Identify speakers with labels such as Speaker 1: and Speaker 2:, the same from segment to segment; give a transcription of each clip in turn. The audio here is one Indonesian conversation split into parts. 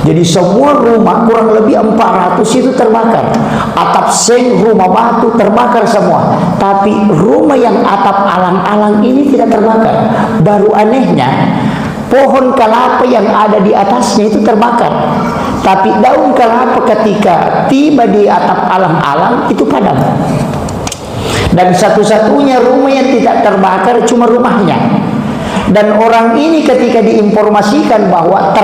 Speaker 1: Jadi semua rumah kurang lebih 400 itu terbakar. Atap seng, rumah batu terbakar semua. Tapi rumah yang atap alang-alang ini tidak terbakar. Baru anehnya, pohon kelapa yang ada di atasnya itu terbakar. Tapi daun kelapa ketika tiba di atap alang-alang itu padam. Dan satu-satunya rumah yang tidak terbakar cuma rumahnya. Dan orang ini ketika diinformasikan bahwa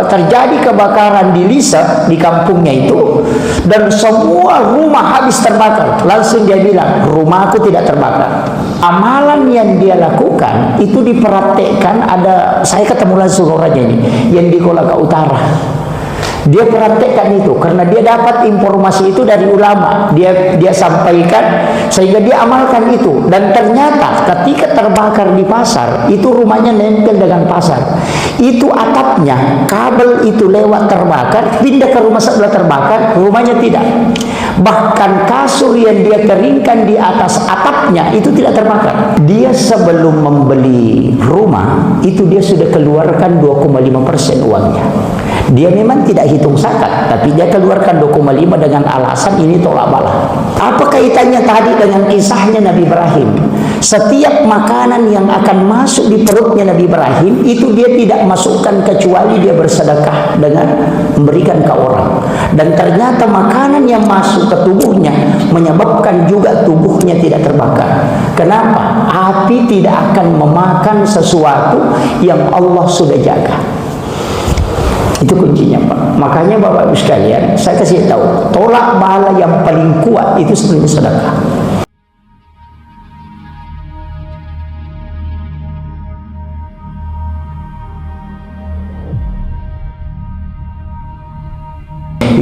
Speaker 1: terjadi kebakaran di Lisa, di kampungnya itu, dan semua rumah habis terbakar, langsung dia bilang, rumahku tidak terbakar. Amalan yang dia lakukan itu dipraktekkan. Saya ketemu langsung orangnya ini yang di Kolaka Utara. Dia praktekkan itu karena dia dapat informasi itu dari ulama. Dia sampaikan sehingga dia amalkan itu. Dan ternyata ketika terbakar di pasar, itu rumahnya nempel dengan pasar. Itu atapnya, kabel itu lewat terbakar, pindah ke rumah sebelah terbakar, rumahnya tidak. Bahkan kasur yang dia keringkan di atas atapnya itu tidak terbakar. Dia sebelum membeli rumah itu dia sudah keluarkan 2,5% uangnya. Dia memang tidak hitung zakat, tapi dia keluarkan 2,5 dengan alasan ini tolak bala. Apa kaitannya tadi dengan kisahnya Nabi Ibrahim? Setiap makanan yang akan masuk di perutnya Nabi Ibrahim itu dia tidak masukkan kecuali dia bersedekah dengan memberikan ke orang. Dan ternyata makanan yang masuk ke tubuhnya menyebabkan juga tubuhnya tidak terbakar. Kenapa? Api tidak akan memakan sesuatu yang Allah sudah jaga. Itu kuncinya, Pak. Makanya Bapak Ibu sekalian, saya kasih tahu, tolak bala yang paling kuat itu sebenarnya sedekah.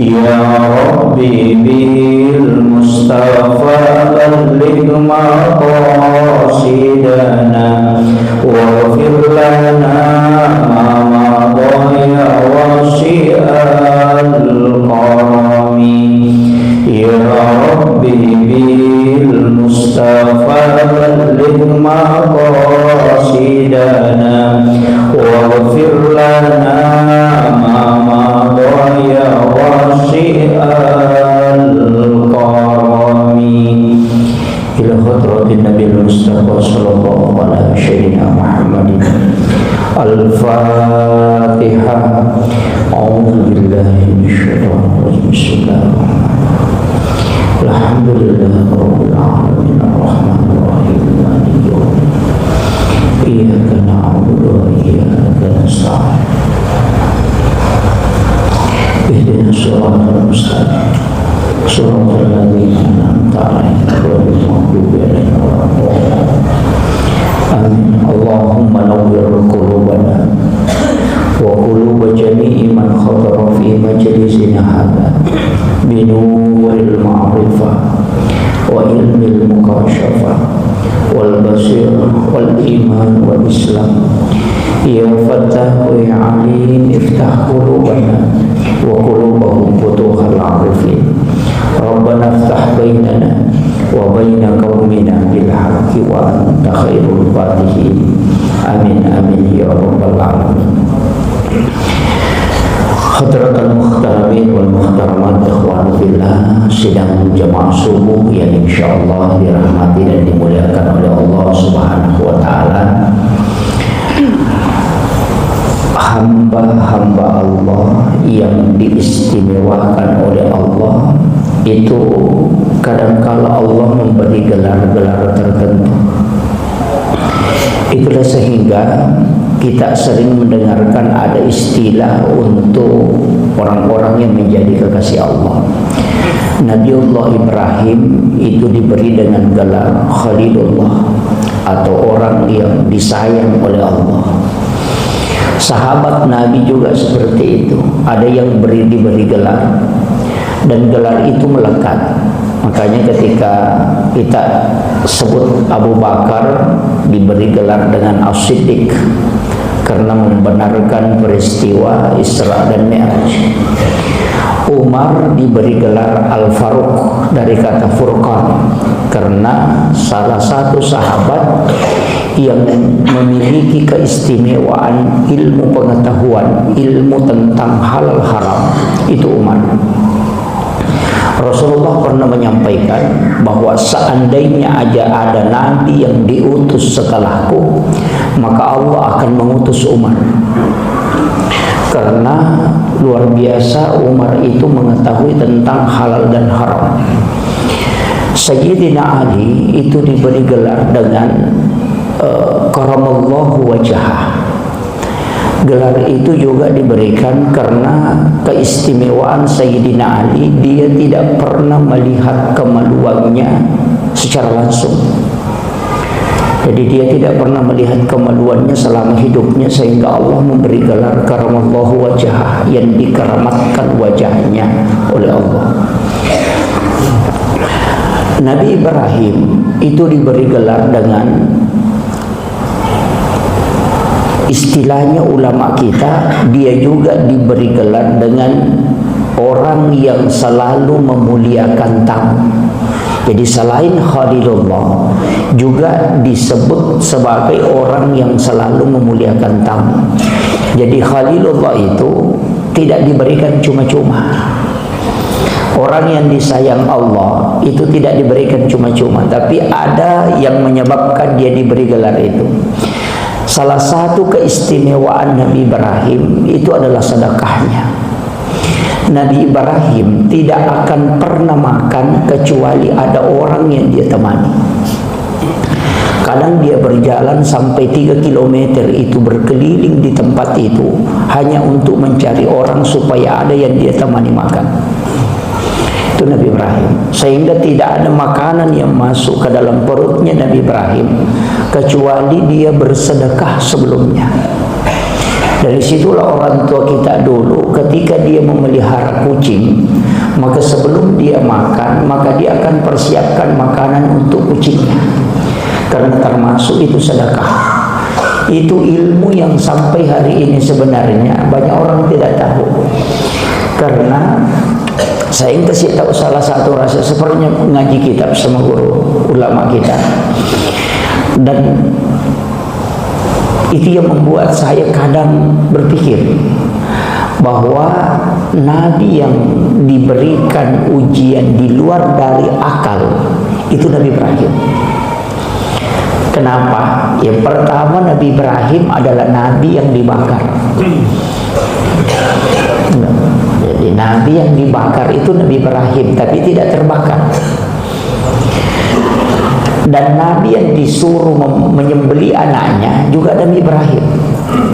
Speaker 2: Ya Rabbi bil Mustafa balligh maqasidana waghfir lana ma dhaya wasi'al qarami. Ya Rabbi bil Mustafa balligh maqasidana waghfir lana ma dhaya al-qarami ila hadratin Nabi Mustafa sallallahu alaihi Muhammadin. Al-Fatihah. A'udzu billahi minasyaitonir rajim. Bismillahirrahmanirrahim. Alhamdulillahirabbil alamin arrahmanir rahim maliki yaumiddin. Iyyaka na'budu wa iyyaka nasta'in. Ihdinas siratal mustaqim. Shiratal ladzina an'amta 'alaihim ghairil maghdubi 'alaihim waladdallin. Amin. Allahumma nawwir qulubana wa qulub jami'i man khadara fi majlisina hadha bi nuril ma'rifah wa ilmil mukashafah wal basir wal iman wal islam. Ya Fattah ya Alim, iftah qulubana wa qulubahum futuhal arifin. Rabbana iftah bainana wa baina qaumina bil haqqi wa anta khairul fatihin. Amin amin ya rabbal alamin. Hadratul muhtaramin wal muhtaramat, ikhwan fillah, sidang jamaah subuh yang insyaallah dirahmati dan dimuliakan oleh Allah Subhanahu wa taala. Hamba-hamba Allah yang diistimewakan oleh Allah itu kadangkala Allah memberi gelar-gelar tertentu. Itulah sehingga kita sering mendengarkan ada istilah untuk orang-orang yang menjadi kekasih Allah. Nabiullah Ibrahim itu diberi dengan gelar Khalilullah atau orang yang disayang oleh Allah. Sahabat Nabi juga seperti itu. Ada yang diberi gelar dan gelar itu melekat. Makanya ketika kita sebut Abu Bakar diberi gelar dengan As-Siddiq karena membenarkan peristiwa Isra dan Mi'raj. Umar diberi gelar Al-Faruq dari kata Furqan karena salah satu sahabat yang memiliki keistimewaan ilmu pengetahuan, ilmu tentang halal haram, itu Umar. Rasulullah pernah menyampaikan bahwa seandainya aja ada nabi yang diutus setelahku, maka Allah akan mengutus Umar. Karena luar biasa Umar itu mengetahui tentang halal dan haram. Sayyidina Ali itu diberi gelar dengan karamallahu wajhah. Gelar itu juga diberikan karena keistimewaan Sayyidina Ali, dia tidak pernah melihat kemaluannya secara langsung. Jadi dia tidak pernah melihat kemaluannya selama hidupnya, sehingga Allah memberi gelar karamallahu wajhah, yang dikeramatkan wajahnya oleh Allah. Nabi Ibrahim itu diberi gelar dengan istilahnya ulama kita, dia juga diberi gelar dengan orang yang selalu memuliakan tamu. Jadi selain Khalilullah juga disebut sebagai orang yang selalu memuliakan tamu. Jadi Khalilullah itu tidak diberikan cuma-cuma. Orang yang disayang Allah itu tidak diberikan cuma-cuma, tapi ada yang menyebabkan dia diberi gelar itu. Salah satu keistimewaan Nabi Ibrahim itu adalah sedekahnya. Nabi Ibrahim tidak akan pernah makan kecuali ada orang yang dia temani. Kadang dia berjalan sampai 3 kilometer itu, berkeliling di tempat itu hanya untuk mencari orang supaya ada yang dia temani makan. Itu Nabi Ibrahim. Sehingga tidak ada makanan yang masuk ke dalam perutnya Nabi Ibrahim kecuali dia bersedekah sebelumnya. Dari situlah orang tua kita dulu ketika dia memelihara kucing, maka sebelum dia makan, maka dia akan persiapkan makanan untuk kucingnya, karena termasuk itu sedekah. Itu ilmu yang sampai hari ini sebenarnya banyak orang tidak tahu. Karena saya kasih tahu salah satu rasa, sepertinya ngaji kitab sama guru ulama kita, dan itu yang membuat saya kadang berpikir bahwa Nabi yang diberikan ujian di luar dari akal itu Nabi Ibrahim. Kenapa? Yang pertama, Nabi Ibrahim adalah Nabi yang dibakar. Jadi Nabi yang dibakar itu Nabi Ibrahim, tapi tidak terbakar. Dan Nabi yang disuruh menyembeli anaknya juga Nabi Ibrahim,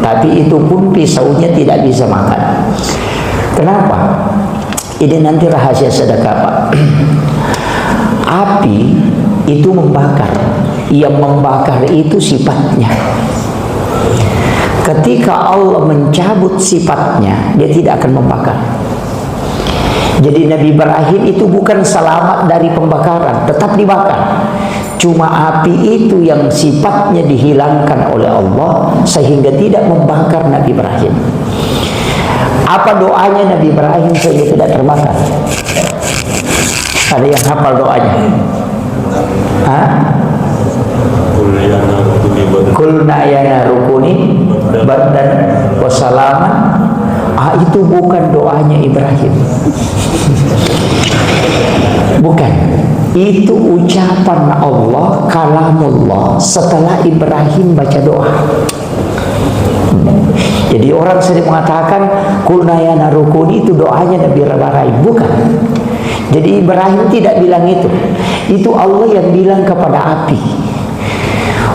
Speaker 2: tapi itu pun pisaunya tidak bisa makan. Kenapa? Ini nanti rahasia sedekah, Pak. Api itu membakar, yang membakar itu sifatnya. Ketika Allah mencabut sifatnya, dia tidak akan membakar. Jadi Nabi Ibrahim itu bukan selamat dari pembakaran, tetap dibakar. Cuma api itu yang sifatnya dihilangkan oleh Allah sehingga tidak membakar Nabi Ibrahim. Apa doanya Nabi Ibrahim sehingga tidak terbakar? Ada yang hafal doanya? Hah? Kulna ya rukuni bardan wassalaman. Itu bukan doanya Ibrahim. Bukan. Itu ucapan Allah, kalamullah setelah Ibrahim baca doa. Jadi orang sering mengatakan kulna ya narukuni itu doanya Nabi Ibrahim. Bukan. Jadi Ibrahim tidak bilang itu. Itu Allah yang bilang kepada api,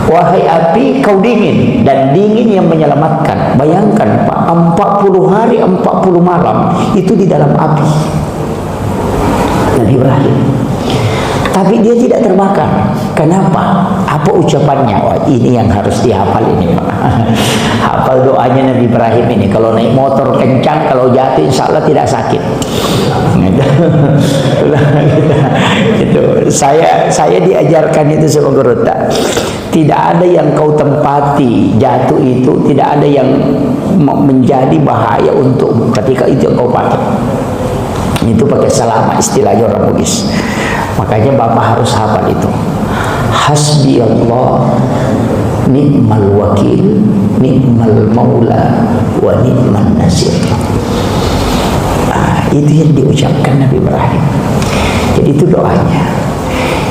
Speaker 2: wahai api, kau dingin, dan dingin yang menyelamatkan. Bayangkan Pak, 40 hari 40 malam itu di dalam api Nabi Ibrahim, tapi dia tidak terbakar. Kenapa? Apa ucapannya? Wah, ini yang harus dihafal ini, Pak. Hafal doanya Nabi Ibrahim ini. Kalau naik motor kencang, kalau jatuh insya Allah tidak sakit. Gitu. Saya diajarkan itu sama guru. Tidak ada yang kau tempati jatuh itu, tidak ada yang menjadi bahaya untukmu ketika itu kau pakai. Itu pakai selama istilahnya orang Bugis. Makanya Bapak harus hafal itu. Hasbi Allah, ni'mal wakil, ni'mal maula, wa ni'man nasir. Itu yang diucapkan Nabi Ibrahim. Jadi itu doanya.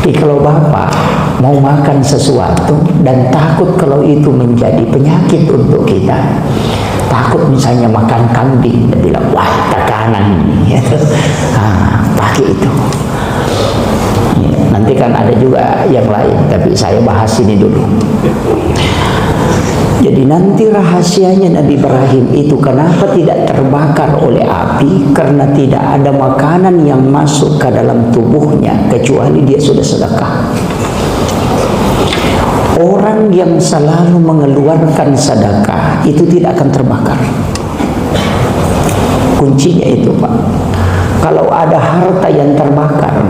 Speaker 2: Jadi kalau Bapak mau makan sesuatu dan takut kalau itu menjadi penyakit untuk kita, takut misalnya makan kambing, dia bilang, wah tekanan ini, pakai itu. Nanti kan ada juga yang lain, tapi saya bahas ini dulu. Jadi nanti rahasianya Nabi Ibrahim itu kenapa tidak terbakar oleh api, karena tidak ada makanan yang masuk ke dalam tubuhnya kecuali dia sudah sedekah. Orang yang selalu mengeluarkan sedekah itu tidak akan terbakar. Kuncinya itu, Pak. Kalau ada harta yang terbakar,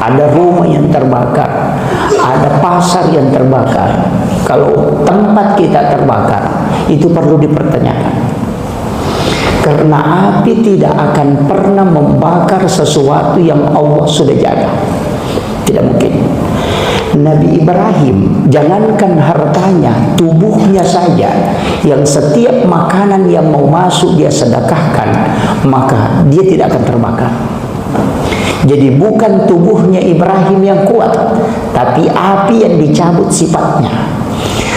Speaker 2: ada rumah yang terbakar, ada pasar yang terbakar, kalau tempat kita terbakar, itu perlu dipertanyakan. Karena api tidak akan pernah membakar sesuatu yang Allah sudah jaga. Tidak mungkin. Nabi Ibrahim, jangankan hartanya, tubuhnya saja, yang setiap makanan yang mau masuk dia sedekahkan, maka dia tidak akan terbakar. Jadi bukan tubuhnya Ibrahim yang kuat, tapi api yang dicabut sifatnya.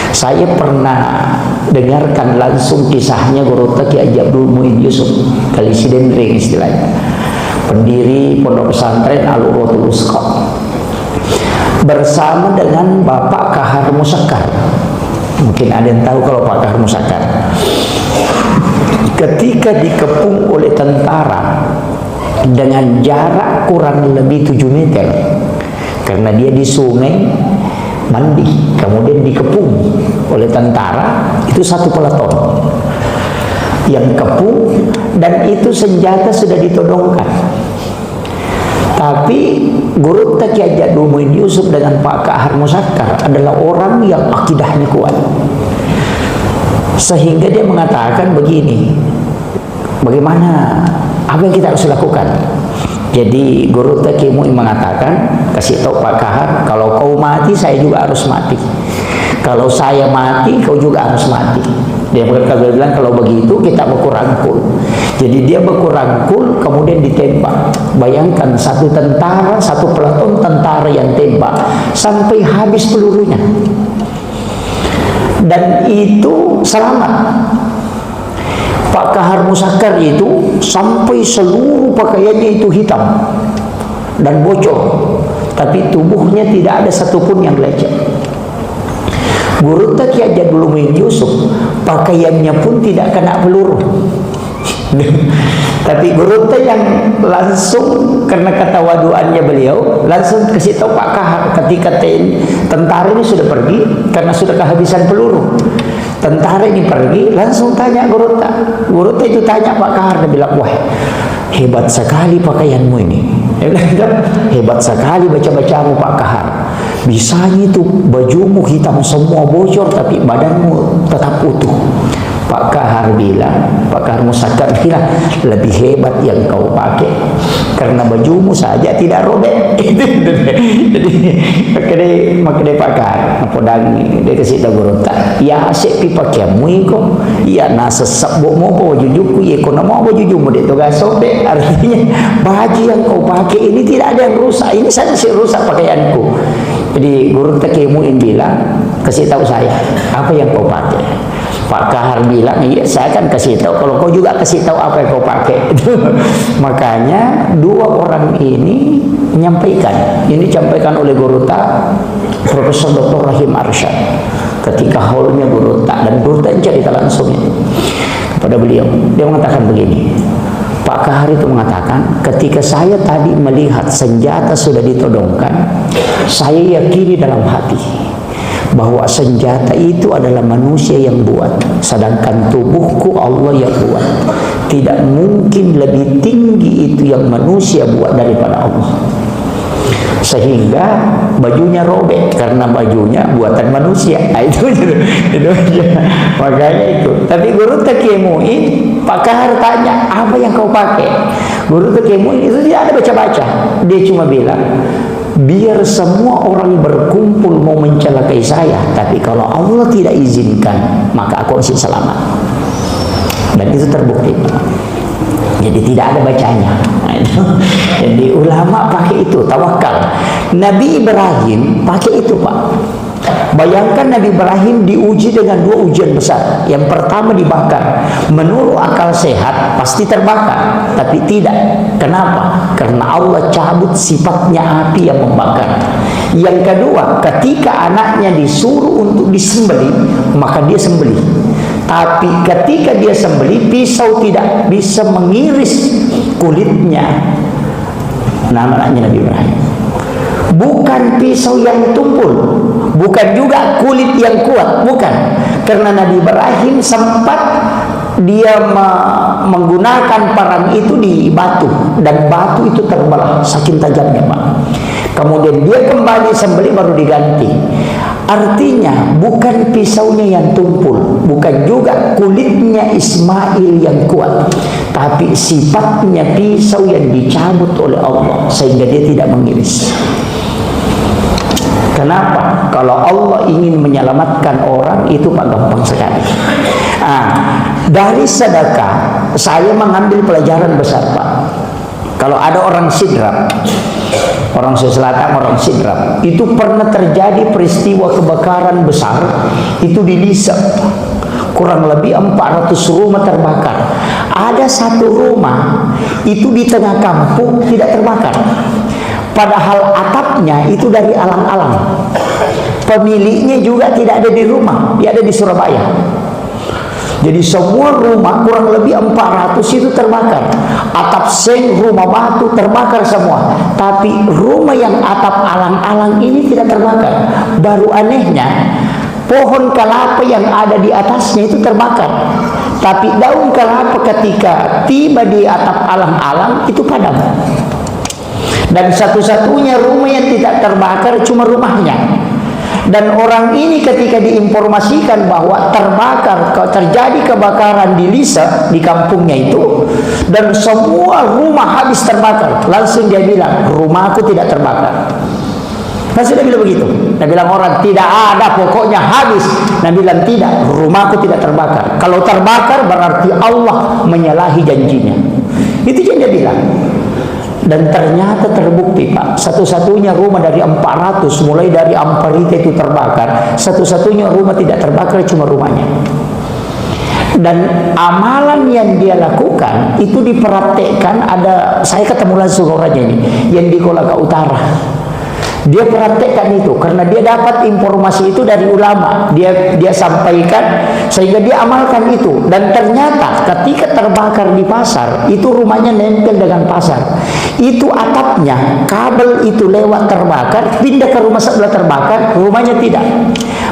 Speaker 2: Saya pernah dengarkan langsung kisahnya Guru Ki Haji Abdul Muin Yusuf Kalisidendring istilahnya, pendiri Pondok Pesantren Al-Urwatul Wusqa, bersama dengan Bapak Kahar Musakkar. Mungkin ada yang tahu kalau Pak Kahar Musakkar. Ketika dikepung oleh tentara dengan jarak kurang lebih 7 meter, karena dia di sungai mandi, kemudian dikepung oleh tentara, itu satu peleton yang kepung, dan itu senjata sudah ditodongkan. Tapi Guru Ki Haji Abdul Muin Yusuf dengan Pak Kahar Musakkar adalah orang yang akidahnya kuat, sehingga dia mengatakan begini, bagaimana, apa yang kita harus lakukan? Jadi Guru Ki Muin mengatakan, kasih tahu Pak Kahar, kalau kau mati saya juga harus mati, kalau saya mati kau juga harus mati. Dia bilang kalau begitu kita baku rangkul. Jadi dia baku rangkul kemudian ditembak. Bayangkan satu tentara, satu peleton tentara yang tembak sampai habis pelurunya, dan itu selamat. Pak Kahar Musakkar itu sampai seluruh pakaiannya itu hitam dan bocor, tapi tubuhnya tidak ada satupun yang lecet. Guru Ki Haji Abdul Muin Yusuf pakaiannya pun tidak kena peluru. Tapi Guru yang langsung, karena ketawaduannya beliau, langsung kasih tahu Pak Kahar ketika tentara ini sudah pergi karena sudah kehabisan peluru. Tentara ini pergi, langsung tanya Guru itu tanya Pak Kahar, dia bilang, wah hebat sekali pakaianmu ini. Hebat sekali baca-bacamu Pak Kahar. Bisanya itu bajumu hitam semua bocor, tapi badanmu tetap utuh. Pak Kahar bilang, Pak Kahar Musakkar bilang, lebih hebat yang kau pakai, karena bajumu saja tidak robek. Jadi makanya Pak Kahar podang dia kasih tahu Guru ya asik pi pakaianmu kok, ya nasa sabuk mau baju juku, ya kau nama baju jumu dia tu sobek. Artinya baju yang kau pakai ini tidak ada yang rusak, ini saja sih rusak pakaianku. Jadi Guru Ki Muin bilang, kasih tahu saya apa yang kau pakai. Pak Kahar bilang, iya saya akan kasih tahu kalau kau juga kasih tahu apa yang kau pakai. Makanya dua orang ini menyampaikan, ini disampaikan oleh Guru Profesor Dr. Rahim Arsyad ketika haulnya Guru dan Guru cerita langsung kepada beliau. Dia mengatakan begini, Pak Kahar itu mengatakan, ketika saya tadi melihat senjata sudah ditodongkan, saya yakini dalam hati bahwa senjata itu adalah manusia yang buat, sedangkan tubuhku Allah yang buat. Tidak mungkin lebih tinggi itu yang manusia buat daripada Allah. Sehingga bajunya robek karena bajunya buatan manusia. Itu makanya itu. Tapi Guru Ki Muin, Pak Kahar tanya, apa yang kau pakai?
Speaker 1: Guru Kemun itu tidak ada baca-baca. Dia cuma bilang, biar semua orang berkumpul mau mencelakai saya, tapi kalau Allah tidak izinkan, maka aku masih selamat. Dan itu terbukti. Jadi tidak ada bacanya. Jadi ulama pakai itu, tawakal. Nabi Ibrahim pakai itu, Pak. Bayangkan Nabi Ibrahim diuji dengan 2 ujian besar. Yang pertama dibakar. Menurut akal sehat pasti terbakar, tapi tidak. Kenapa? Karena Allah cabut sifatnya api yang membakar. Yang kedua, ketika anaknya disuruh untuk disembelih, maka dia sembelih. Tapi ketika dia sembelih, pisau tidak bisa mengiris kulitnya. Namanya Nabi Ibrahim. Bukan pisau yang tumpul, bukan juga kulit yang kuat, bukan. Karena Nabi Ibrahim sempat dia menggunakan parang itu di batu, dan batu itu terbelah saking tajamnya, Pak. Kemudian dia kembali sembelih baru diganti. Artinya bukan pisaunya yang tumpul, bukan juga kulitnya Ismail yang kuat, tapi sifatnya pisau yang dicabut oleh Allah sehingga dia tidak mengiris. Kenapa? Kalau Allah ingin menyelamatkan orang, itu Pak gampang sekali. Dari sedekah saya mengambil pelajaran besar, Pak. Kalau ada orang sidrap, orang Sulawesi Selatan, orang sidrap, itu pernah terjadi peristiwa kebakaran besar, itu di Lisek. Kurang lebih 400 rumah terbakar. Ada satu rumah itu di tengah kampung tidak terbakar. Padahal atapnya itu dari alang-alang. Pemiliknya juga tidak ada di rumah, dia ada di Surabaya. Jadi semua rumah kurang lebih 400 itu terbakar. Atap seng, rumah batu terbakar semua. Tapi rumah yang atap alang-alang ini tidak terbakar. Baru anehnya, pohon kelapa yang ada di atasnya itu terbakar. Tapi daun kelapa ketika tiba di atap alang-alang itu padam. Dan satu-satunya rumah yang tidak terbakar cuma rumahnya. Dan orang ini ketika diinformasikan bahwa terjadi kebakaran di Lisa, di kampungnya itu, dan semua rumah habis terbakar, langsung dia bilang, rumahku tidak terbakar. Langsung dia bilang begitu. Dia bilang orang tidak ada, pokoknya habis. Dia bilang tidak, rumahku tidak terbakar. Kalau terbakar berarti Allah menyalahi janjinya. Itu yang dia bilang. Dan ternyata terbukti, Pak, satu-satunya rumah dari 400, mulai dari Amparita itu terbakar, satu-satunya rumah tidak terbakar cuma rumahnya. Dan amalan yang dia lakukan itu dipraktekkan. Saya ketemu langsung orangnya ini yang di Kolaka Utara. Dia praktekkan itu karena dia dapat informasi itu dari ulama. Dia sampaikan sehingga dia amalkan itu. Dan ternyata ketika terbakar di pasar, itu rumahnya nempel dengan pasar. Itu atapnya, kabel itu lewat terbakar, pindah ke rumah sebelah terbakar, rumahnya tidak.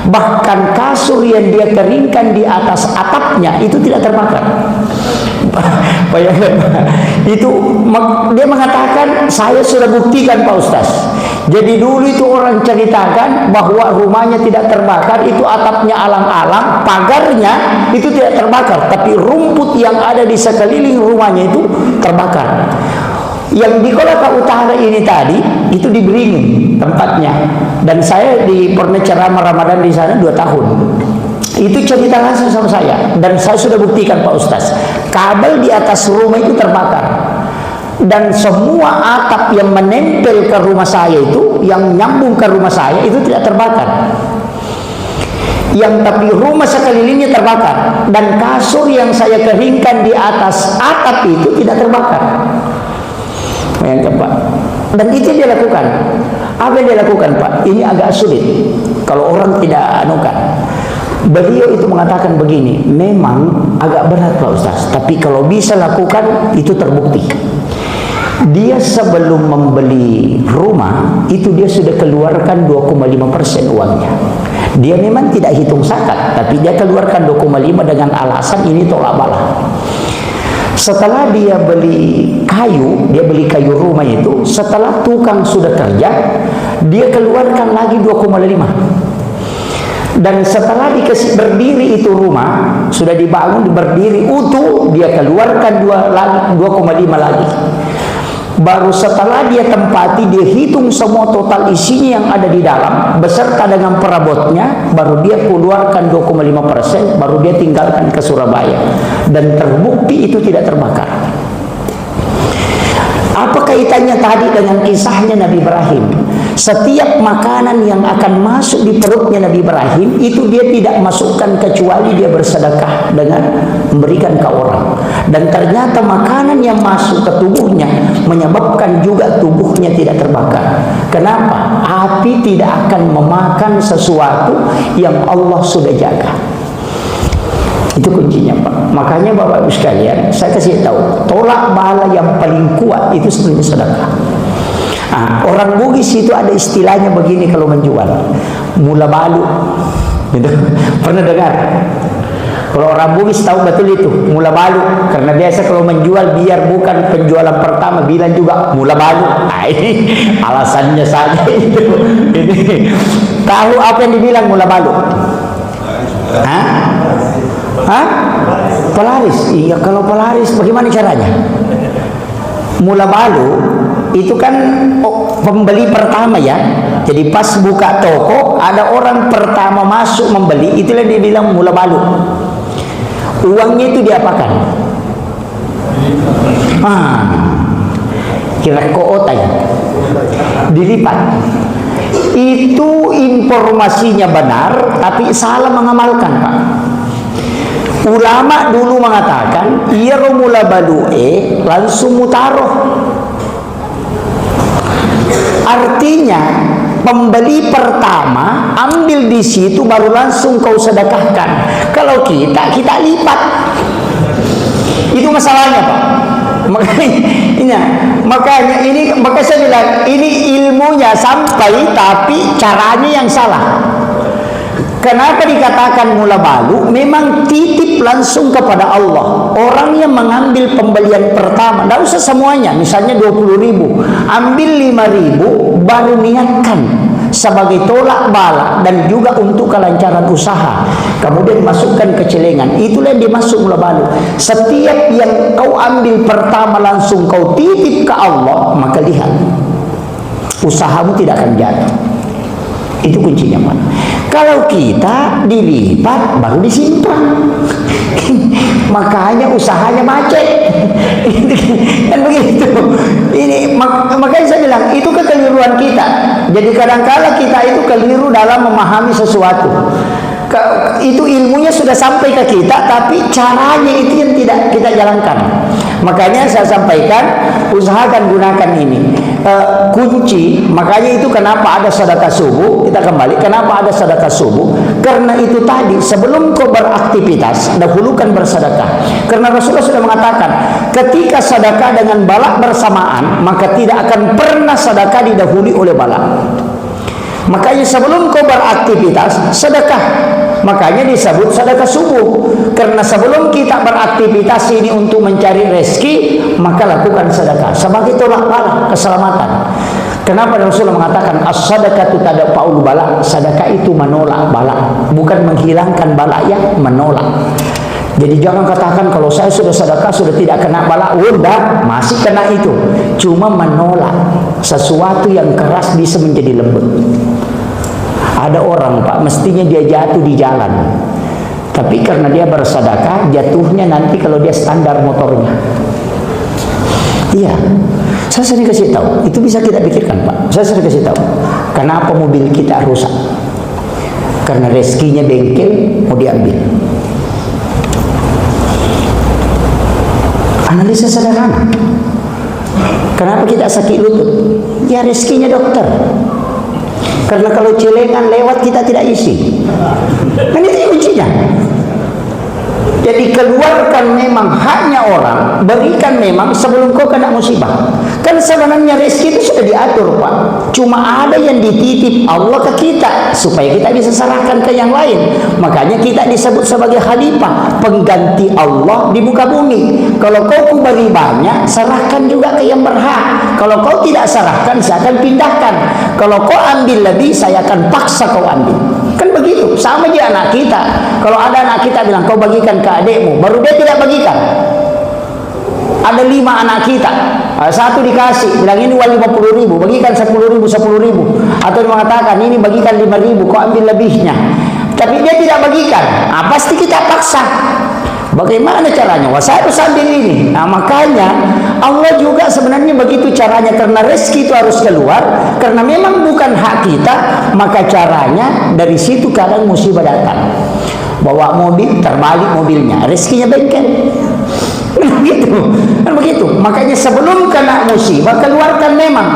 Speaker 1: Bahkan kasur yang dia keringkan di atas atapnya itu tidak terbakar. Bayangkan, itu dia mengatakan, saya sudah buktikan Pak Ustaz. Jadi dulu itu orang ceritakan bahwa rumahnya tidak terbakar, itu atapnya alang-alang, pagarnya itu tidak terbakar, tapi rumput yang ada di sekeliling rumahnya itu terbakar. Yang di Kolaka Utara ini tadi itu di Beringin tempatnya, dan saya pernah ceramah Ramadan di sana 2 tahun. Itu cerita langsung sama saya, dan saya sudah buktikan Pak Ustaz, kabel di atas rumah itu terbakar. Dan semua atap yang menempel ke rumah saya itu, yang nyambung ke rumah saya itu tidak terbakar. Yang tapi rumah sekelilingnya terbakar. Dan kasur yang saya keringkan di atas atap itu tidak terbakar. Bayangkan, Pak. Dan itu dia lakukan. Apa yang dia lakukan, Pak? Ini agak sulit kalau orang tidak anukan. Beliau itu mengatakan begini, memang agak berat Pak Ustaz, tapi kalau bisa lakukan itu terbukti. Dia sebelum membeli rumah itu dia sudah keluarkan 2,5% uangnya. Dia memang tidak hitung zakat, tapi dia keluarkan 2,5 dengan alasan ini tolak bala. Setelah dia beli kayu rumah itu, setelah tukang sudah kerja, dia keluarkan lagi 2,5. Dan setelah dikasih berdiri itu rumah, sudah dibangun, berdiri utuh, dia keluarkan 2,5 lagi. Baru setelah dia tempati, dia hitung semua total isinya yang ada di dalam beserta dengan perabotnya, baru dia keluarkan 2,5%, baru dia tinggalkan ke Surabaya, dan terbukti itu tidak terbakar. Apa kaitannya tadi dengan kisahnya Nabi Ibrahim? Setiap makanan yang akan masuk di perutnya Nabi Ibrahim itu dia tidak masukkan kecuali dia bersedekah dengan memberikan ke orang. Dan ternyata makanan yang masuk ke tubuhnya menyebabkan juga tubuhnya tidak terbakar. Kenapa? Api tidak akan memakan sesuatu yang Allah sudah jaga. Itu kuncinya, Pak. Makanya Bapak Ibu sekalian, saya kasih tahu, tolak bala yang paling kuat itu sebenarnya sedekah. Orang Bugis itu ada istilahnya begini kalau menjual, mula balu. Gitu. Pernah dengar? Kalau orang Bugis tahu betul itu, mula balu. Karena biasa kalau menjual, biar bukan penjualan pertama, bilang juga mula balu. Ini alasannya saja itu. Ini. Tahu apa yang dibilang mula balu? Pelaris. Iya, kalau pelaris bagaimana caranya? Mula balu itu kan pembeli pertama ya. Jadi pas buka toko, ada orang pertama masuk membeli, itulah dia bilang mula balu. Uangnya itu diapakan? Kira koota ya, dilipat. Itu informasinya benar, tapi salah mengamalkan, Pak. Ulama dulu mengatakan iya mula balu'e langsung mutaroh. Artinya pembeli pertama ambil di situ baru langsung kau sedekahkan. Kalau kita lipat. Itu masalahnya, Pak. Makanya saya bilang ini ilmunya sampai tapi caranya yang salah. Kenapa dikatakan mula balu? Memang titip langsung kepada Allah. Orang yang mengambil pembelian pertama, tidak usah semuanya, misalnya 20.000, ambil 5.000, baru niatkan sebagai tolak bala dan juga untuk kelancaran usaha. Kemudian masukkan ke celengan. Itulah yang dimasuk mula balu. Setiap yang kau ambil pertama langsung kau titip ke Allah, maka lihat, usahamu tidak akan jatuh. Itu kuncinya, Pak. Kalau kita dilipat baru disimpan, makanya usahanya macet. Kan begitu. Ini makanya saya bilang itu kekeliruan kita. Jadi kadang-kala kita itu keliru dalam memahami sesuatu. Itu ilmunya sudah sampai ke kita, tapi caranya itu yang tidak kita jalankan. Makanya saya sampaikan, usahakan gunakan ini kunci. Makanya itu kenapa ada sedekah subuh. Kita kembali, kenapa ada sedekah subuh? Karena itu tadi, sebelum kau beraktivitas, dahulukan bersedekah. Karena Rasulullah sudah mengatakan, ketika sedekah dengan balak bersamaan, maka tidak akan pernah sedekah didahului oleh balak. Makanya sebelum kau beraktivitas, sedekah. Makanya disebut sedekah subuh. Karena sebelum kita beraktivitas ini untuk mencari rezeki, maka lakukan sedekah sebagai tolak bala, keselamatan. Kenapa Rasulullah mengatakan as-sadaqatu tadfa'ul bala? Sedekah itu menolak bala, bukan menghilangkan bala, ya, menolak. Jadi jangan katakan kalau saya sudah sedekah sudah tidak kena bala. Udah, masih kena itu. Cuma menolak sesuatu yang keras bisa menjadi lembut. Ada orang, Pak, mestinya dia jatuh di jalan, tapi karena dia bersedekah, jatuhnya nanti kalau dia standar motornya. Iya, saya sering kasih tahu. Itu bisa kita pikirkan, Pak. Saya sering kasih tahu. Kenapa mobil kita rusak? Karena rezekinya bengkel mau diambil. Analisa sederhana. Kenapa kita sakit lutut? Ya rezekinya dokter. Karena kalau celengan lewat kita tidak isi. Kan itu kuncinya. Jadi keluarkan memang haknya orang, berikan memang sebelum kau kena musibah. Kan sebenarnya rezeki itu sudah diatur, Pak. Cuma ada yang dititip Allah ke kita supaya kita bisa serahkan ke yang lain. Makanya kita disebut sebagai khalifah, pengganti Allah di muka bumi. Kalau kau beri banyak, serahkan juga ke yang berhak. Kalau kau tidak serahkan, saya akan pindahkan. Kalau kau ambil lebih, saya akan paksa kau ambil. Kan begitu. Sama aja anak kita. Kalau ada anak kita bilang kau bagikan ke adikmu, baru dia tidak bagikan. Ada 5 anak kita, satu dikasih, bilang ini uang 50.000, bagikan 10.000, 10.000. Atau dia mengatakan ini bagikan 5.000, kau ambil lebihnya. Tapi dia tidak bagikan. Pasti kita paksa. Bagaimana caranya? Wah, saya harus ambil ini. Makanya Allah juga sebenarnya begitu caranya, karena rezeki itu harus keluar, karena memang bukan hak kita, maka caranya dari situ kadang musibah datang. Bawa mobil, terbalik mobilnya, rezekinya bengkel. Begitu. Makanya sebelum kena musibah, keluarkan memang.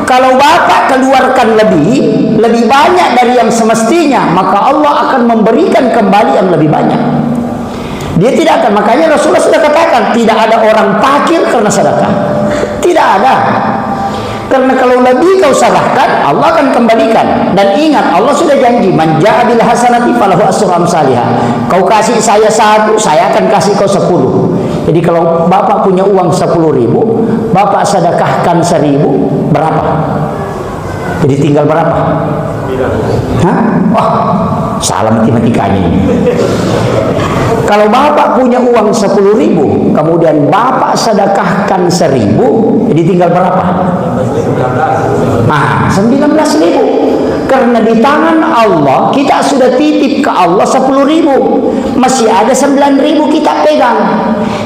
Speaker 1: Kalau bapak keluarkan lebih banyak dari yang semestinya, maka Allah akan memberikan kembali yang lebih banyak. Dia tidak akan, makanya Rasulullah sudah katakan, tidak ada orang fakir karena sedekah. Tidak ada. Karena kalau lebih kau serahkan, Allah akan kembalikan. Dan ingat, Allah sudah janji, man jaa bil hasanati falahu asyru amsalihha. Kau kasih saya 1, saya akan kasih kau 10. Jadi kalau bapak punya uang 10.000, bapak sedekahkan 1.000, berapa? Jadi tinggal berapa? Wah, salah matematikanya ini. Kalau bapak punya uang 10.000, kemudian bapak sedekahkan 1.000, jadi tinggal berapa? 19.000. Karena di tangan Allah kita sudah titip ke Allah 10.000, masih ada 9.000 kita pegang.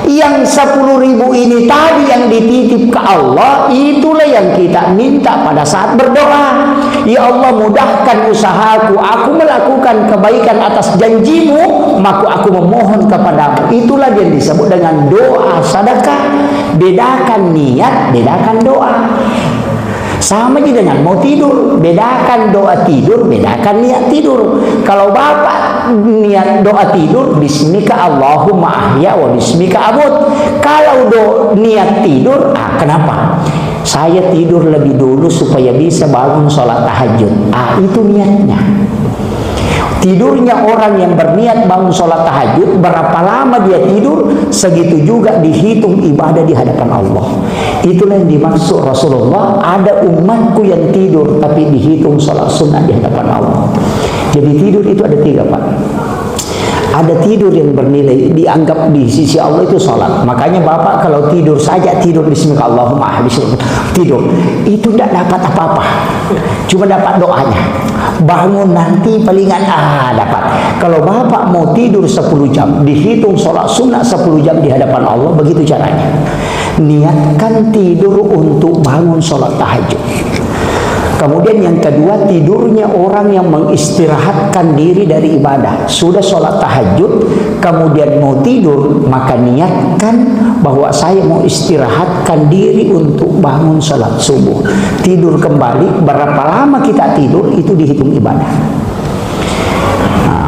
Speaker 1: Yang 10.000 ini tadi yang dititip ke Allah, itulah yang kita minta pada saat berdoa. Ya Allah, mudahkan usahaku, aku melakukan kebaikan atas janjimu, maka aku memohon kepadamu. Itulah yang disebut dengan doa sedekah. Bedakan niat, bedakan doa. Sama juga dengan mau tidur, bedakan doa tidur, bedakan niat tidur. Kalau bapak niat doa tidur, bismika Allahumma ahya wa bismika amut. Kalau niat tidur, kenapa? Saya tidur lebih dulu supaya bisa bangun sholat tahajud. Itu niatnya. Tidurnya orang yang berniat bangun sholat tahajud, berapa lama dia tidur, segitu juga dihitung ibadah di hadapan Allah. Itulah yang dimaksud Rasulullah, ada umatku yang tidur tapi dihitung sholat sunnah di hadapan Allah. Jadi tidur itu ada 3, Pak. Ada tidur yang bernilai, dianggap di sisi Allah itu sholat. Makanya bapak kalau tidur saja, tidur bismillah Allahumma tidur, itu tidak dapat apa-apa, cuma dapat doanya. Bangun nanti palingan dapat. Kalau bapak mau tidur 10 jam, dihitung sholat sunnah 10 jam di hadapan Allah. Begitu caranya. Niatkan tidur untuk bangun sholat tahajud. Kemudian yang kedua, tidurnya orang yang mengistirahatkan diri dari ibadah. Sudah sholat tahajud, kemudian mau tidur, maka niatkan bahwa saya mau istirahatkan diri untuk bangun sholat subuh. Tidur kembali, berapa lama kita tidur, itu dihitung ibadah.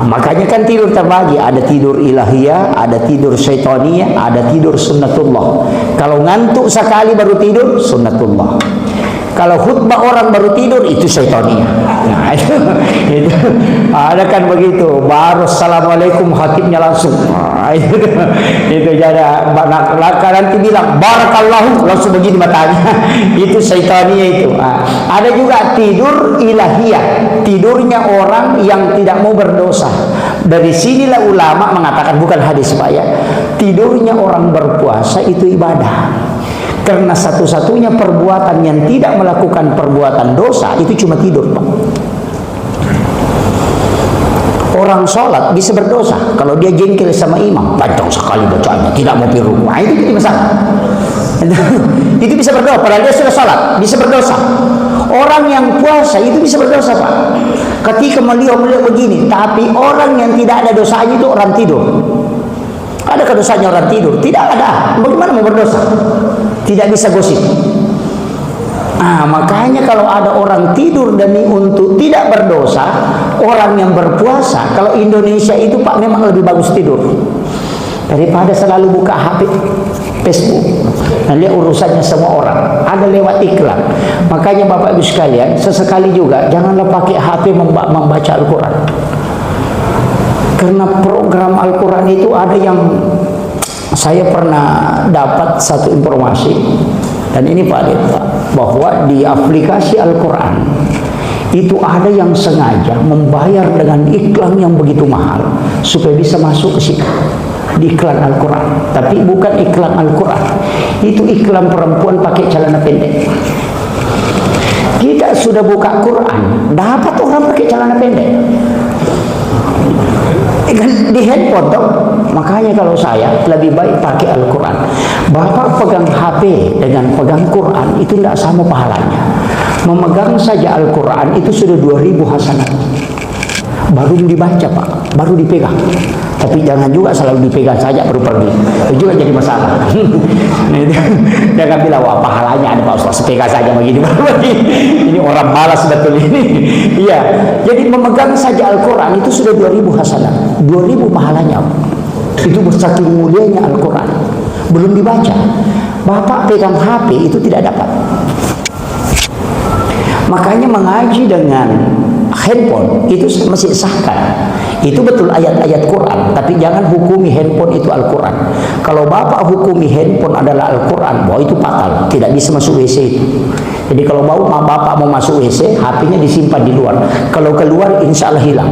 Speaker 1: Makanya kan tidur terbagi, ada tidur ilahiyah, ada tidur syaitaniyah, ada tidur sunnatullah. Kalau ngantuk sekali baru tidur, sunnatullah. Kalau khutbah orang baru tidur, itu syaitaniyah. Itu ada kan begitu, baru assalamualaikum hakimnya langsung. Itu jadi nanti bilang barakallahu, langsung begini matanya. Itu syaitaniyah itu. Ada juga tidur ilahiyah, tidurnya orang yang tidak mau berdosa. Dari sinilah ulama mengatakan, bukan hadis Pak ya, tidurnya orang berpuasa itu ibadah. Karena satu-satunya perbuatan yang tidak melakukan perbuatan dosa itu cuma tidur, Pak. Orang sholat bisa berdosa kalau dia jengkel sama imam, panjang sekali bacaannya, tidak mau piru. Itu jadi masalah. Itu bisa berdosa, padahal dia sudah sholat, bisa berdosa. Orang yang puasa itu bisa berdosa, Pak. Ketika melihat begini, tapi orang yang tidak ada dosanya itu orang tidur. Adakah dosanya orang tidur? Tidak ada. Bagaimana mau berdosa? Tidak bisa gosip. Makanya kalau ada orang tidur demi untuk tidak berdosa, orang yang berpuasa, kalau Indonesia itu Pak memang lebih bagus tidur. daripada selalu buka HP Facebook dan lihat urusannya semua orang, ada lewat iklan. Makanya Bapak Ibu sekalian, sesekali juga janganlah pakai HP membaca Al-Quran, karena program Al-Quran itu ada yang saya pernah dapat satu informasi, dan ini Pak bahwa di aplikasi Al-Quran itu ada yang sengaja membayar dengan iklan yang begitu mahal supaya bisa masuk ke situ, di iklan Al-Quran. Tapi bukan iklan Al-Quran, itu iklan perempuan pakai celana pendek. Kita sudah buka Quran, dapat orang pakai celana pendek di handphone dong. Makanya kalau saya lebih baik pakai Al-Quran. Bapak pegang HP dengan pegang Quran itu tidak sama pahalanya. Memegang saja Al-Quran itu sudah 2000 hasanat. Baru dibaca Pak, baru dipegang. Tapi jangan juga selalu dipegang saja baru pergi, itu juga jadi masalah. Jangan bilang wah pahalanya ada Pak Ustaz, pegang saja begini baru pergi. Ini orang malas betul ini. Iya, jadi memegang saja Al-Quran itu sudah 2000 hasanat, 2000 pahalanya. Itu saking mulianya Al-Quran. Belum dibaca. Bapak pegang HP itu tidak dapat. Makanya mengaji dengan handphone itu masih sahkan. Itu betul ayat-ayat Quran, tapi jangan hukumi handphone itu Al-Quran. Kalau Bapak hukumi handphone adalah Al-Quran, bahwa itu fatal, tidak bisa masuk WC itu. Jadi kalau Bapak mau masuk WC, HP-nya disimpan di luar. Kalau keluar, insya Allah hilang.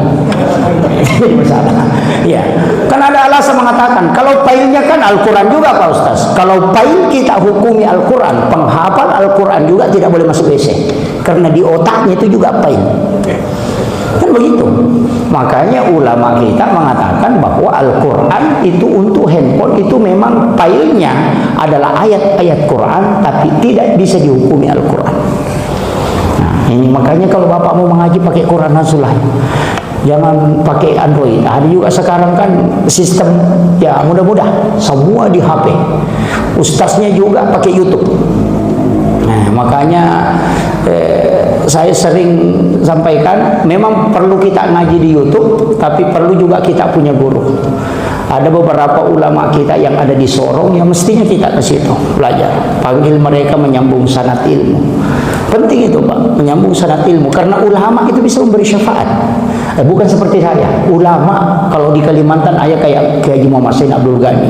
Speaker 1: Jadi masalah. Ya, kan ada alasan mengatakan, kalau filenya kan Al-Quran juga Pak Ustaz. Kalau file kita hukumi Al-Quran, penghafal Al-Quran juga tidak boleh masuk WC. Karena di otaknya itu juga file. Kan begitu. Makanya ulama kita mengatakan bahwa Al-Quran itu untuk handphone itu memang filenya adalah ayat-ayat Quran, tapi tidak bisa dihukumi Al-Quran. Nah, ini makanya kalau Bapak mau mengaji pakai Quran Nasulah, jangan pakai Android. Ada juga sekarang kan sistem ya mudah-mudah semua di HP. Ustaznya juga pakai YouTube. Nah, makanya saya sering sampaikan, memang perlu kita ngaji di YouTube, tapi perlu juga kita punya guru. Ada beberapa ulama kita yang ada di Sorong yang mestinya kita ke situ belajar. Panggil mereka menyambung sanad ilmu. Penting itu Pak, menyambung sanad ilmu, karena ulama itu bisa memberi syafaat. Bukan seperti saya. Ulama kalau di Kalimantan ayah kayak Haji Muhammad Sain Abdul Ghani.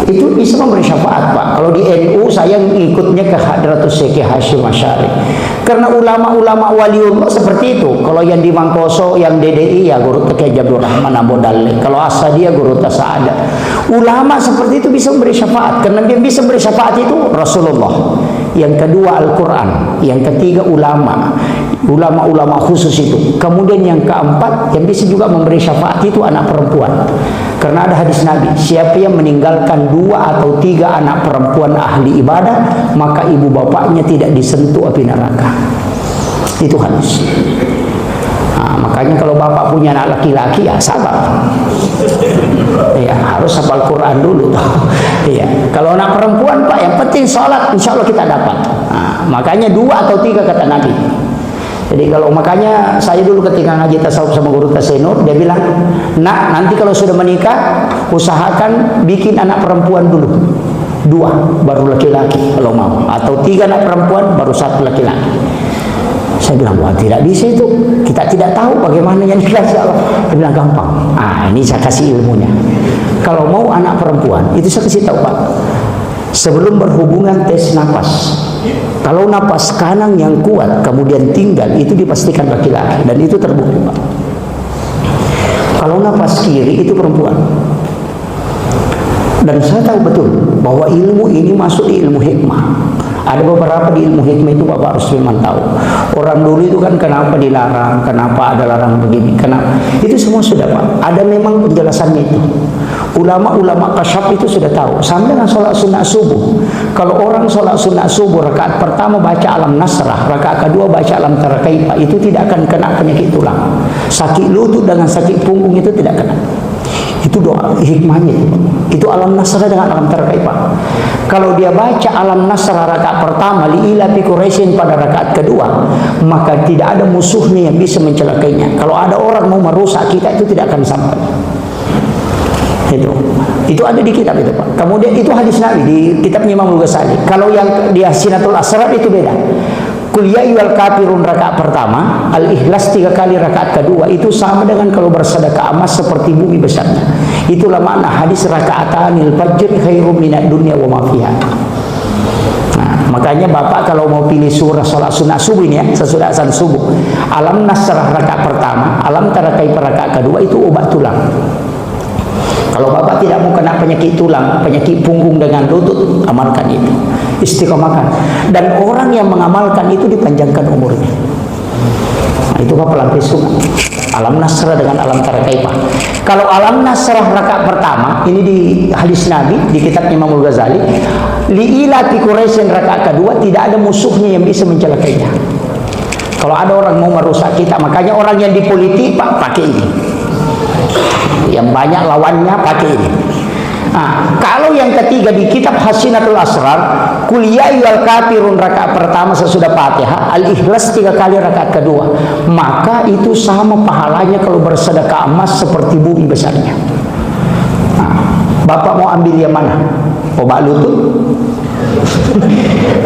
Speaker 1: Itu bisa memberi syafaat Pak. Kalau di NU saya ngikutnya ke Hadratus Syekh Hasyim Asy'ari. Karena ulama-ulama waliullah seperti itu. Kalau yang di Mangkoso, yang DDI ya Guru Teki Abdul Rahman Abu Dalek. Kalau Asadiyah Guru Tasa'ada. Ulama seperti itu bisa memberi syafaat. Karena dia bisa memberi syafaat itu Rasulullah. Yang kedua Al-Quran. Yang ketiga ulama. Ulama-ulama khusus itu. Kemudian yang keempat yang bisa juga memberi syafaat itu anak perempuan. Karena ada hadis Nabi, siapa yang meninggalkan 2 atau 3 anak perempuan ahli ibadah, maka ibu bapaknya tidak disentuh api neraka. Itu hadis. Nah, makanya kalau Bapak punya anak laki-laki ya sabar. Ya, harus hafal Quran dulu. Ya, kalau anak perempuan Pak, yang penting sholat, insya Allah kita dapat. Nah, makanya 2 atau 3 kata Nabi. Jadi kalau makanya saya dulu ketika ngaji tasawuf sama guru Tasenur, dia bilang, nak nanti kalau sudah menikah usahakan bikin anak perempuan dulu 2 baru laki-laki kalau mau, atau 3 anak perempuan baru 1 laki-laki. Saya bilang wah tidak bisa itu, kita tidak tahu bagaimana yang dikasih Allah. Dia bilang gampang. Ini saya kasih ilmunya. Kalau mau anak perempuan itu saya kasih tahu Pak, sebelum berhubungan tes napas. Kalau napas kanan yang kuat kemudian tinggal, itu dipastikan laki-laki, dan itu terbukti Pak. Kalau napas kiri itu perempuan. Dan saya tahu betul bahwa ilmu ini masuk di ilmu hikmah. Ada beberapa di ilmu hikmah itu Bapak harus memang tahu. Orang dulu itu kan kenapa dilarang, kenapa ada larang begini, kenapa, itu semua sudah Pak. Ada memang penjelasannya itu. Ulama-ulama kasyaf itu sudah tahu. Sama dengan sholat sunnah subuh. Kalau orang sholat sunnah subuh, rakaat pertama baca alam nasrah, rakaat kedua baca alam tara kaifa, itu tidak akan kena penyakit tulang. Sakit lutut dengan sakit punggung itu tidak kena. Itu doa hikmahnya. Itu alam nasrah dengan alam tara kaifa. Kalau dia baca alam nasrah rakaat pertama, li'ila fi Quraisyin pada rakaat kedua, maka tidak ada musuhnya yang bisa mencelakainya. Kalau ada orang mau merusak kita, itu tidak akan sampai. Itu Itu ada di kitab itu Pak. Kemudian itu hadis Nabi di kitabnya Imam Al-Ghazali. Kalau yang di Sinatul Asrar itu beda. Qul ya ayyuhal kafirun rakaat pertama, Al-Ikhlas 3 kali rakaat kedua itu sama dengan kalau bersedekah emas seperti bumi besarnya. Itulah makna hadis rakaatanil fajr khairum minad dunya wa ma fiha. Nah, makanya Bapak kalau mau pilih surah salat sunat subuh ini ya, sesudah azan subuh, Alam Nasrah rakaat pertama, Alam Tara Kaifa rakaat kedua itu obat tulang. Kalau Bapak tidak mau kena penyakit tulang, penyakit punggung dengan lutut, amalkan itu. Istiqomahkan. Dan orang yang mengamalkan itu dipanjangkan umurnya. Nah, itu Bapak lapis sunat. Alam Nasrah dengan Alam Tara Kaifa. Kalau Alam Nasrah rakaat pertama, ini di hadis Nabi, di kitab Imam Al-Ghazali, li'ila fi Quraisyin rakaat kedua, tidak ada musuhnya yang bisa mencelakainya. Kalau ada orang mau merusak kita, makanya orang yang di politik Pak pakai ini. Yang banyak lawannya pakai ini. Nah, kalau yang ketiga di kitab Hasinatul Asrar, Qul ya ayyuhal kafirun rakaat pertama sesudah Fatihah, Al-Ikhlas 3 kali rakaat kedua, maka itu sama pahalanya kalau bersedekah emas seperti bumi besarnya. Nah, Bapak mau ambil yang mana? Obat lutut,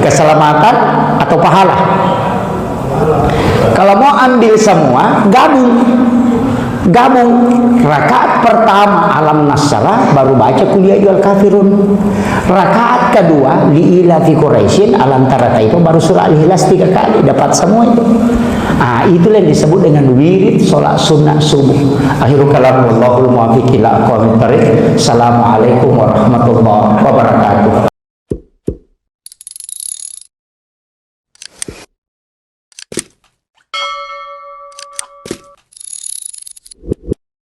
Speaker 1: keselamatan, atau pahala? Kalau mau ambil semua, gabung rakaat pertama Alam Nasrah baru baca Qul ya ayyuhal kafirun, rakaat kedua li'ila fi Quraisyin Alam Tara Kaifa baru surah Al-Ikhlas 3 kali, dapat semua itu. Ah, itulah yang disebut dengan wirid salat sunat subuh. Akhirul kalam wallahul muwaffiq ila aqwamit thariq. Assalamualaikum warahmatullahi wabarakatuh.